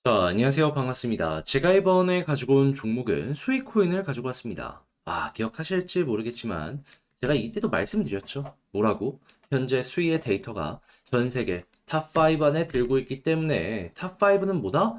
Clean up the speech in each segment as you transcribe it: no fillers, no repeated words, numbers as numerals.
자, 안녕하세요. 반갑습니다. 제가 이번에 가지고 온 종목은 수익 코인을 가지고 왔습니다. 기억하실지 모르겠지만 제가 이때도 말씀드렸죠. 뭐라고? 현재 수익의 데이터가 전 세계 탑5 안에 들고 있기 때문에 탑5는 뭐다?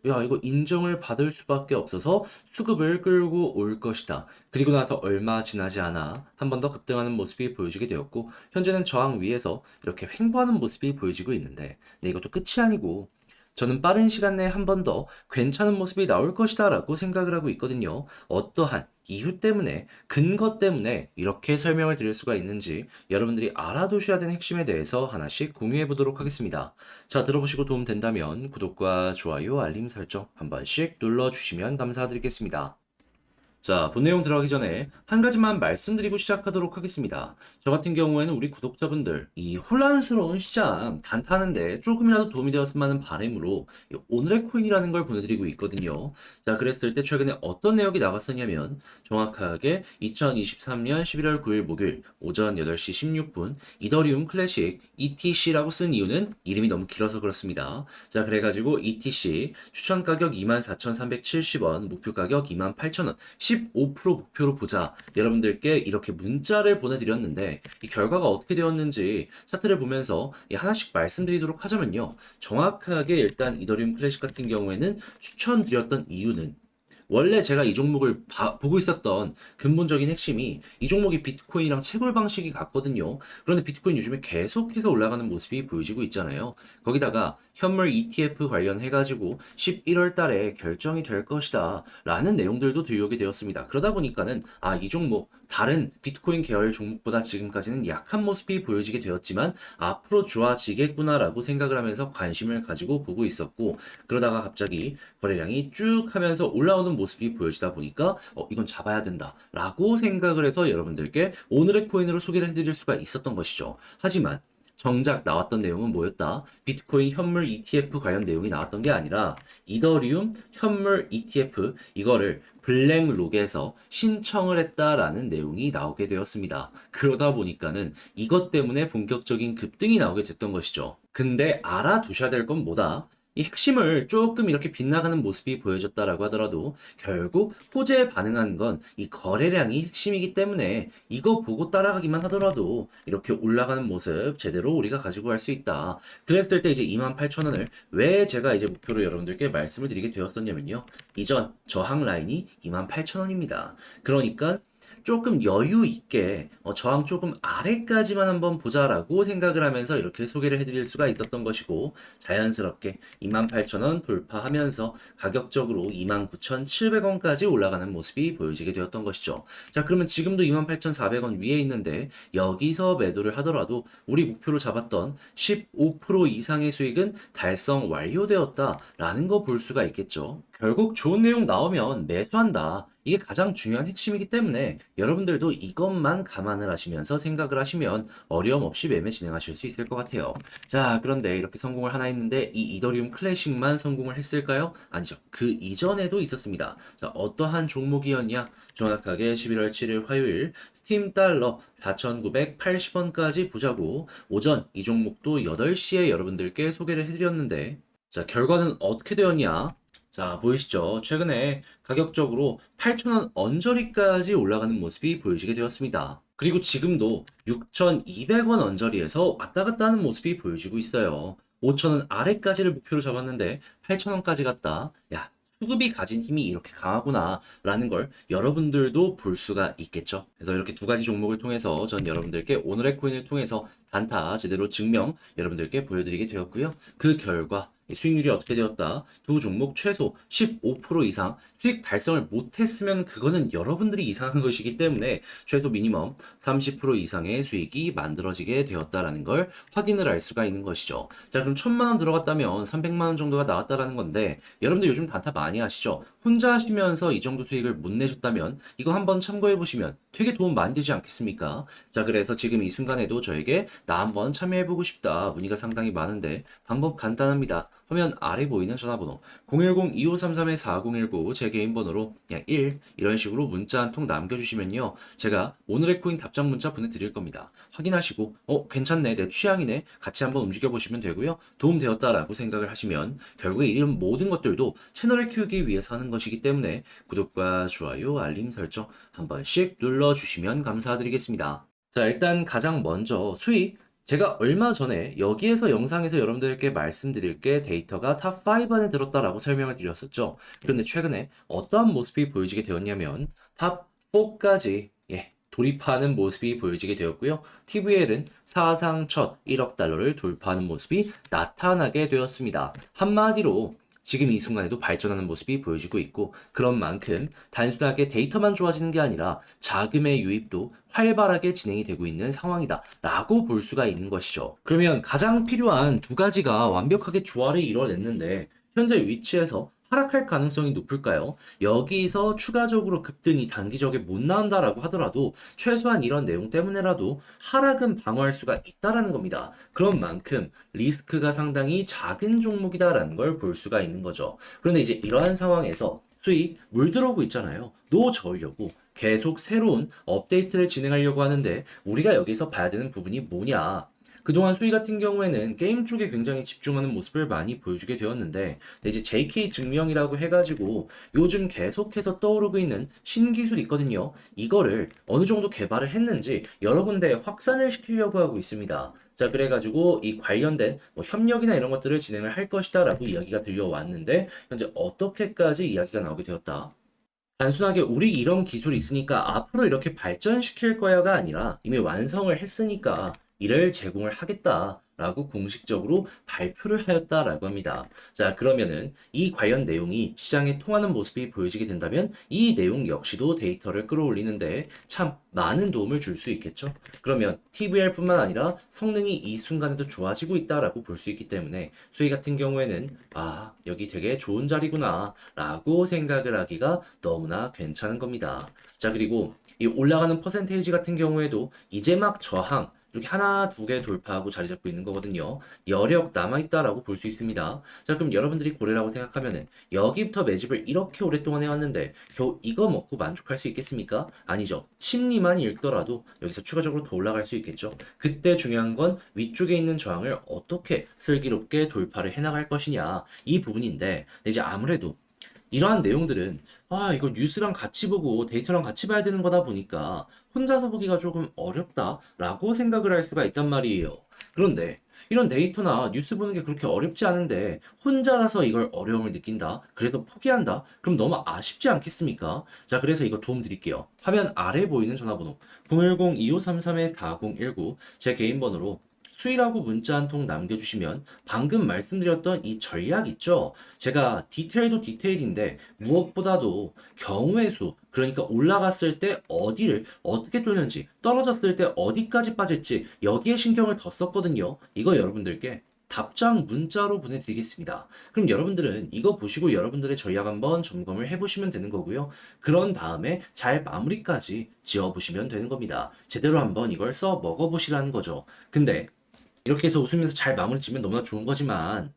야, 이거 인정을 받을 수밖에 없어서 수급을 끌고 올 것이다. 그리고 나서 얼마 지나지 않아 한 번 더 급등하는 모습이 보여지게 되었고, 현재는 저항 위에서 이렇게 횡보하는 모습이 보여지고 있는데, 네, 이것도 끝이 아니고 저는 빠른 시간 내에 한 번 더 괜찮은 모습이 나올 것이다 라고 생각을 하고 있거든요. 어떠한 이유 때문에, 근거 때문에 이렇게 설명을 드릴 수가 있는지 여러분들이 알아두셔야 되는 핵심에 대해서 하나씩 공유해 보도록 하겠습니다. 자, 들어보시고 도움 된다면 구독과 좋아요, 알림 설정 한 번씩 눌러주시면 감사드리겠습니다. 자, 본 내용 들어가기 전에 한 가지만 말씀드리고 시작하도록 하겠습니다. 저 같은 경우에는 우리 구독자분들, 이 혼란스러운 시장 단타하는데 조금이라도 도움이 되었으면 하는 바람으로 이 오늘의 코인이라는 걸 보내드리고 있거든요. 자, 그랬을 때 최근에 어떤 내역이 나갔었냐면 정확하게 2023년 11월 9일 목요일 오전 8시 16분 이더리움 클래식 ETC라고 쓴 이유는 이름이 너무 길어서 그렇습니다. 자, 그래가지고 ETC 추천 가격 24,370원, 목표 가격 28,000원, 15% 목표로 보자. 여러분들께 이렇게 문자를 보내드렸는데 이 결과가 어떻게 되었는지 차트를 보면서 하나씩 말씀드리도록 하자면요. 정확하게 일단 이더리움 클래식 같은 경우에는 추천드렸던 이유는 원래 제가 이 종목을 보고 있었던 근본적인 핵심이 이 종목이 비트코인이랑 채굴 방식이 같거든요. 그런데 비트코인 요즘에 계속해서 올라가는 모습이 보여지고 있잖아요. 거기다가 현물 ETF 관련해가지고 11월 달에 결정이 될 것이다 라는 내용들도 들려오게 되었습니다. 그러다 보니까는 이 종목 다른 비트코인 계열 종목보다 지금까지는 약한 모습이 보여지게 되었지만 앞으로 좋아지겠구나라고 생각을 하면서 관심을 가지고 보고 있었고, 그러다가 갑자기 거래량이 쭉 하면서 올라오는 모습이 보여지다 보니까 이건 잡아야 된다라고 생각을 해서 여러분들께 오늘의 코인으로 소개를 해드릴 수가 있었던 것이죠. 하지만 정작 나왔던 내용은 뭐였다? 비트코인 현물 ETF 관련 내용이 나왔던 게 아니라 이더리움 현물 ETF 이거를 블랙록에서 신청을 했다라는 내용이 나오게 되었습니다. 그러다 보니까는 이것 때문에 본격적인 급등이 나오게 됐던 것이죠. 근데 알아두셔야 될 건 뭐다? 이 핵심을 조금 이렇게 빗나가는 모습이 보여졌다라고 하더라도 결국 호재에 반응한 건 이 거래량이 핵심이기 때문에 이거 보고 따라가기만 하더라도 이렇게 올라가는 모습 제대로 우리가 가지고 갈 수 있다. 그랬을 때 이제 28,000원을 왜 제가 이제 목표로 여러분들께 말씀을 드리게 되었었냐면요. 이전 저항 라인이 28,000원입니다. 그러니까 조금 여유 있게 저항 조금 아래까지만 한번 보자라고 생각을 하면서 이렇게 소개를 해드릴 수가 있었던 것이고, 자연스럽게 28,000원 돌파하면서 가격적으로 29,700원까지 올라가는 모습이 보여지게 되었던 것이죠. 자, 그러면 지금도 28,400원 위에 있는데 여기서 매도를 하더라도 우리 목표로 잡았던 15% 이상의 수익은 달성 완료되었다라는 거 볼 수가 있겠죠. 결국 좋은 내용 나오면 매수한다. 이게 가장 중요한 핵심이기 때문에 여러분들도 이것만 감안을 하시면서 생각을 하시면 어려움 없이 매매 진행하실 수 있을 것 같아요. 자, 그런데 이렇게 성공을 하나 했는데 이 이더리움 클래식만 성공을 했을까요? 아니죠. 그 이전에도 있었습니다. 자, 어떠한 종목이었냐? 정확하게 11월 7일 화요일 스팀 달러 4,980원까지 보자고 오전 이 종목도 8시에 여러분들께 소개를 해드렸는데, 자, 결과는 어떻게 되었냐? 자, 보이시죠? 최근에 가격적으로 8,000원 언저리까지 올라가는 모습이 보여지게 되었습니다. 그리고 지금도 6,200원 언저리에서 왔다 갔다 하는 모습이 보여지고 있어요. 5,000원 아래까지를 목표로 잡았는데 8,000원까지 갔다. 야, 수급이 가진 힘이 이렇게 강하구나 라는 걸 여러분들도 볼 수가 있겠죠. 그래서 이렇게 두 가지 종목을 통해서 전 여러분들께 오늘의 코인을 통해서 단타 제대로 증명 여러분들께 보여드리게 되었고요. 그 결과 수익률이 어떻게 되었다? 두 종목 최소 15% 이상 수익 달성을 못했으면 그거는 여러분들이 이상한 것이기 때문에 최소 미니멈 30% 이상의 수익이 만들어지게 되었다라는 걸 확인을 할 수가 있는 것이죠. 자, 그럼 1,000만 원 들어갔다면 300만 원 정도가 나왔다라는 건데, 여러분들 요즘 단타 많이 하시죠? 혼자 하시면서 이 정도 수익을 못 내셨다면 이거 한번 참고해 보시면 되게 도움 많이 되지 않겠습니까? 자, 그래서 지금 이 순간에도 저에게 나 한번 참여해 보고 싶다 문의가 상당히 많은데 방법 간단합니다. 화면 아래 보이는 전화번호 010-2533-4019 제 개인 번호로 그냥 1 이런 식으로 문자 한 통 남겨주시면요. 제가 오늘의 코인 답장 문자 보내드릴 겁니다. 확인하시고 괜찮네 내 취향이네 같이 한번 움직여보시면 되고요. 도움되었다라고 생각을 하시면 결국에 이런 모든 것들도 채널을 키우기 위해서 하는 것이기 때문에 구독과 좋아요 알림 설정 한 번씩 눌러주시면 감사드리겠습니다. 자, 일단 가장 먼저 수익. 제가 얼마 전에 여기에서 영상에서 여러분들께 말씀드릴 게 데이터가 탑5 안에 들었다라고 설명을 드렸었죠. 그런데 최근에 어떠한 모습이 보여지게 되었냐면 탑4까지 돌입하는 모습이 보여지게 되었고요. TVL은 사상 첫 1억 달러를 돌파하는 모습이 나타나게 되었습니다. 한마디로 지금 이 순간에도 발전하는 모습이 보여지고 있고 그런 만큼 단순하게 데이터만 좋아지는 게 아니라 자금의 유입도 활발하게 진행이 되고 있는 상황이다 라고 볼 수가 있는 것이죠. 그러면 가장 필요한 두 가지가 완벽하게 조화를 이뤄냈는데 현재 위치에서 하락할 가능성이 높을까요? 여기서 추가적으로 급등이 단기적에 못 나온다라고 하더라도 최소한 이런 내용 때문에라도 하락은 방어할 수가 있다라는 겁니다. 그런 만큼 리스크가 상당히 작은 종목이다라는 걸 볼 수가 있는 거죠. 그런데 이제 이러한 상황에서 수익 물 들어오고 있잖아요. 놓아저으려고 계속 새로운 업데이트를 진행하려고 하는데 우리가 여기서 봐야 되는 부분이 뭐냐? 그동안 수익 같은 경우에는 게임 쪽에 굉장히 집중하는 모습을 많이 보여주게 되었는데 이제 JK 증명이라고 해가지고 요즘 계속해서 떠오르고 있는 신기술이 있거든요. 이거를 어느 정도 개발을 했는지 여러 군데 확산을 시키려고 하고 있습니다. 자, 그래가지고 이 관련된 뭐 협력이나 이런 것들을 진행을 할 것이다라고 이야기가 들려왔는데 현재 어떻게까지 이야기가 나오게 되었다. 단순하게 우리 이런 기술이 있으니까 앞으로 이렇게 발전시킬 거야가 아니라 이미 완성을 했으니까 이를 제공을 하겠다라고 공식적으로 발표를 하였다라고 합니다. 자, 그러면은 이 관련 내용이 시장에 통하는 모습이 보여지게 된다면 이 내용 역시도 데이터를 끌어올리는데 참 많은 도움을 줄 수 있겠죠. 그러면 TVR뿐만 아니라 성능이 이 순간에도 좋아지고 있다라고 볼 수 있기 때문에 수익 같은 경우에는 여기 되게 좋은 자리구나 라고 생각을 하기가 너무나 괜찮은 겁니다. 자, 그리고 이 올라가는 퍼센테이지 같은 경우에도 이제 막 저항 이렇게 하나, 두 개 돌파하고 자리 잡고 있는 거거든요. 여력 남아있다라고 볼 수 있습니다. 자, 그럼 여러분들이 고래라고 생각하면은 여기부터 매집을 이렇게 오랫동안 해왔는데 겨우 이거 먹고 만족할 수 있겠습니까? 아니죠. 심리만 읽더라도 여기서 추가적으로 더 올라갈 수 있겠죠. 그때 중요한 건 위쪽에 있는 저항을 어떻게 슬기롭게 돌파를 해나갈 것이냐 이 부분인데 이제 아무래도 이러한 내용들은 이거 뉴스랑 같이 보고 데이터랑 같이 봐야 되는 거다 보니까 혼자서 보기가 조금 어렵다라고 생각을 할 수가 있단 말이에요. 그런데 이런 데이터나 뉴스 보는 게 그렇게 어렵지 않은데 혼자라서 이걸 어려움을 느낀다. 그래서 포기한다. 그럼 너무 아쉽지 않겠습니까? 자, 그래서 이거 도움 드릴게요. 화면 아래 보이는 전화번호 010-2533-4019 제 개인 번호로 수익이라고 문자 한 통 남겨주시면 방금 말씀드렸던 이 전략 있죠? 제가 디테일도 디테일인데 무엇보다도 경우의 수, 그러니까 올라갔을 때 어디를 어떻게 뚫는지, 떨어졌을 때 어디까지 빠질지 여기에 신경을 더 썼거든요. 이거 여러분들께 답장 문자로 보내드리겠습니다. 그럼 여러분들은 이거 보시고 여러분들의 전략 한번 점검을 해보시면 되는 거고요. 그런 다음에 잘 마무리까지 지어보시면 되는 겁니다. 제대로 한번 이걸 써 먹어보시라는 거죠. 근데 이렇게 해서 웃으면서 잘 마무리 지면 너무나 좋은 거지만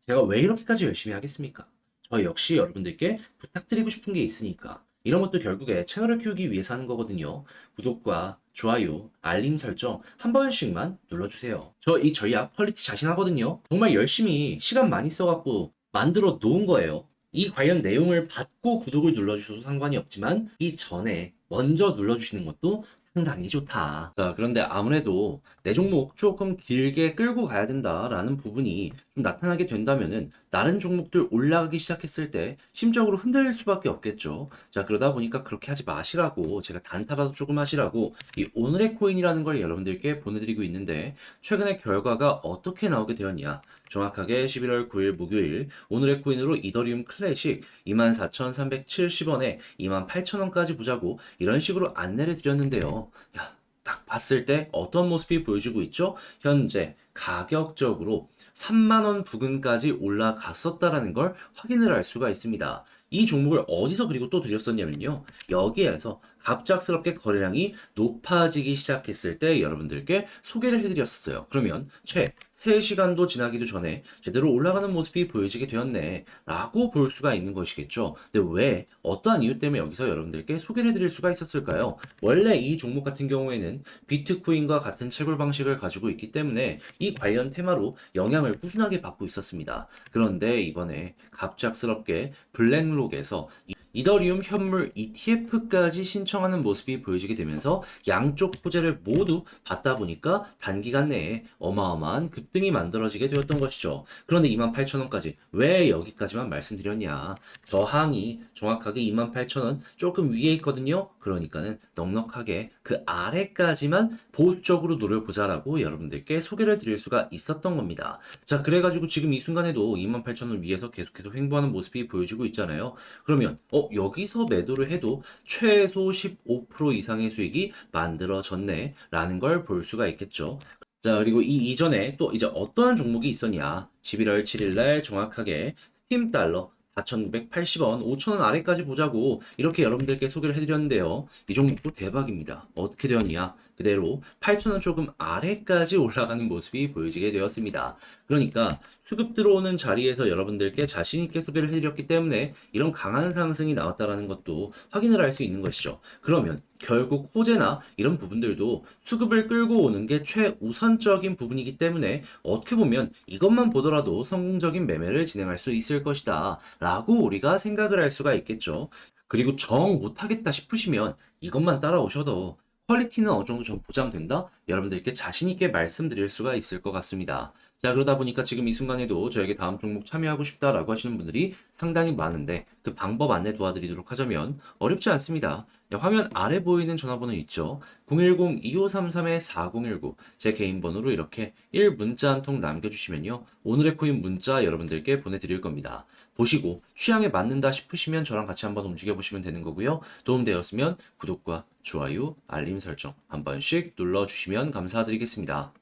제가 왜 이렇게까지 열심히 하겠습니까? 저 역시 여러분들께 부탁드리고 싶은 게 있으니까 이런 것도 결국에 채널을 키우기 위해서 하는 거거든요. 구독과 좋아요, 알림 설정 한 번씩만 눌러주세요. 저 이 전략 퀄리티 자신하거든요. 정말 열심히 시간 많이 써갖고 만들어 놓은 거예요. 이 관련 내용을 받고 구독을 눌러주셔도 상관이 없지만 이 전에 먼저 눌러주시는 것도 상당히 좋다. 자, 그런데 아무래도 내 종목 조금 길게 끌고 가야 된다라는 부분이 좀 나타나게 된다면은 다른 종목들 올라가기 시작했을 때 심적으로 흔들릴 수밖에 없겠죠. 자, 그러다 보니까 그렇게 하지 마시라고 제가 단타라도 조금 하시라고 이 오늘의 코인이라는 걸 여러분들께 보내드리고 있는데 최근의 결과가 어떻게 나오게 되었냐. 정확하게 11월 9일 목요일 오늘의 코인으로 이더리움 클래식 24,370원에 28,000원까지 보자고 이런 식으로 안내를 드렸는데요. 야, 딱 봤을 때 어떤 모습이 보여지고 있죠? 현재 가격적으로 3만 원 부근까지 올라갔었다라는 걸 확인을 할 수가 있습니다. 이 종목을 어디서 그리고 또 드렸었냐면요. 여기에서 갑작스럽게 거래량이 높아지기 시작했을 때 여러분들께 소개를 해드렸었어요. 그러면 최 3시간도 지나기도 전에 제대로 올라가는 모습이 보여지게 되었네 라고 볼 수가 있는 것이겠죠. 근데 왜 어떠한 이유 때문에 여기서 여러분들께 소개를 해드릴 수가 있었을까요? 원래 이 종목 같은 경우에는 비트코인과 같은 채굴 방식을 가지고 있기 때문에 이 관련 테마로 영향을 꾸준하게 받고 있었습니다. 그런데 이번에 갑작스럽게 블랙록에서 이더리움 현물 ETF까지 신청하는 모습이 보여지게 되면서 양쪽 호재를 모두 받다 보니까 단기간 내에 어마어마한 급등이 만들어지게 되었던 것이죠. 그런데 28,000원까지 왜 여기까지만 말씀드렸냐? 저항이 정확하게 28,000원 조금 위에 있거든요. 그러니까는 넉넉하게 그 아래까지만 보수적으로 노려보자라고 여러분들께 소개를 드릴 수가 있었던 겁니다. 자, 그래가지고 지금 이 순간에도 28,000원 위에서 계속해서 횡보하는 모습이 보여지고 있잖아요. 그러면 여기서 매도를 해도 최소 15% 이상의 수익이 만들어졌네 라는 걸 볼 수가 있겠죠. 자, 그리고 이 이전에 또 이제 어떠한 종목이 있었냐? 11월 7일 날 정확하게 스팀 달러 4,980원, 5,000원 아래까지 보자고 이렇게 여러분들께 소개를 해드렸는데요. 이 종목도 대박입니다. 어떻게 되었냐? 그대로 8,000원 조금 아래까지 올라가는 모습이 보여지게 되었습니다. 그러니까 수급 들어오는 자리에서 여러분들께 자신 있게 소개를 해드렸기 때문에 이런 강한 상승이 나왔다라는 것도 확인을 할 수 있는 것이죠. 그러면 결국 호재나 이런 부분들도 수급을 끌고 오는 게 최우선적인 부분이기 때문에 어떻게 보면 이것만 보더라도 성공적인 매매를 진행할 수 있을 것이다 라고 우리가 생각을 할 수가 있겠죠. 그리고 정 못하겠다 싶으시면 이것만 따라오셔도 퀄리티는 어느 정도 좀 보장된다? 여러분들께 자신 있게 말씀드릴 수가 있을 것 같습니다. 자, 그러다 보니까 지금 이 순간에도 저에게 다음 종목 참여하고 싶다라고 하시는 분들이 상당히 많은데 그 방법 안내 도와드리도록 하자면 어렵지 않습니다. 화면 아래 보이는 전화번호 있죠? 010-2533-4019 제 개인 번호로 이렇게 1문자 한 통 남겨주시면요. 오늘의 코인 문자 여러분들께 보내드릴 겁니다. 보시고 취향에 맞는다 싶으시면 저랑 같이 한번 움직여 보시면 되는 거고요. 도움되었으면 구독과 좋아요, 알림 설정 한 번씩 눌러주시면 감사드리겠습니다.